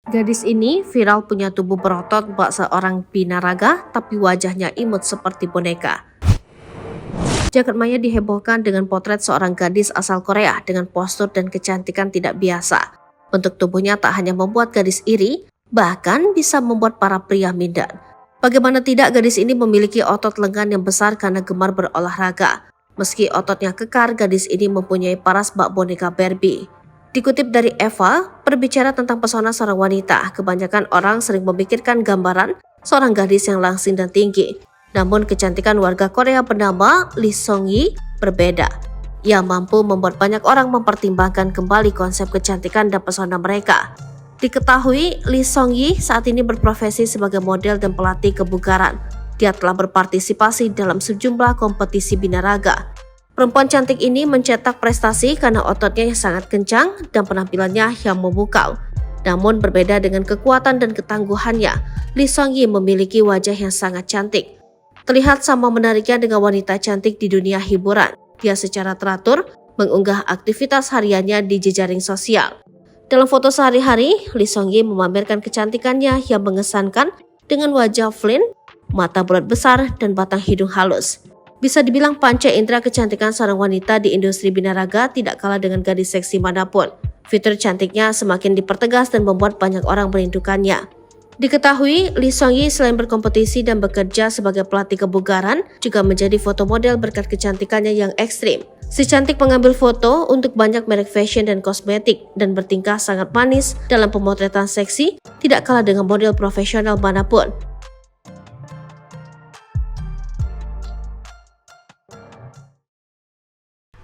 Gadis ini viral punya tubuh berotot bak seorang binaraga, tapi wajahnya imut seperti boneka. Jagat maya dihebohkan dengan potret seorang gadis asal Korea dengan postur dan kecantikan tidak biasa. Bentuk tubuhnya tak hanya membuat gadis iri, bahkan bisa membuat para pria minder. Bagaimana tidak, gadis ini memiliki otot lengan yang besar karena gemar berolahraga. Meski ototnya kekar, gadis ini mempunyai paras bak boneka Barbie. Dikutip dari Eva, berbicara tentang pesona seorang wanita, kebanyakan orang sering memikirkan gambaran seorang gadis yang langsing dan tinggi. Namun kecantikan warga Korea bernama Lee Seong-gi berbeda. Ia mampu membuat banyak orang mempertimbangkan kembali konsep kecantikan dan pesona mereka. Diketahui Lee Seong-gi saat ini berprofesi sebagai model dan pelatih kebugaran. Dia telah berpartisipasi dalam sejumlah kompetisi binaraga. Perempuan cantik ini mencetak prestasi karena ototnya yang sangat kencang dan penampilannya yang memukau. Namun berbeda dengan kekuatan dan ketangguhannya, Lee Seong-gi memiliki wajah yang sangat cantik. Terlihat sama menariknya dengan wanita cantik di dunia hiburan. Dia secara teratur mengunggah aktivitas hariannya di jejaring sosial. Dalam foto sehari-hari, Lee Seong-gi memamerkan kecantikannya yang mengesankan dengan wajah flint, mata bulat besar, dan batang hidung halus. Bisa dibilang panca indera kecantikan seorang wanita di industri binaraga tidak kalah dengan gadis seksi manapun. Fitur cantiknya semakin dipertegas dan membuat banyak orang merindukannya. Diketahui, Lee Seong-gi selain berkompetisi dan bekerja sebagai pelatih kebugaran, juga menjadi foto model berkat kecantikannya yang ekstrim. Si cantik mengambil foto untuk banyak merek fashion dan kosmetik dan bertingkah sangat manis dalam pemotretan seksi, tidak kalah dengan model profesional manapun.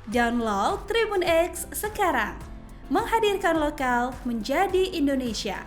Download Tribun X sekarang, menghadirkan lokal menjadi Indonesia.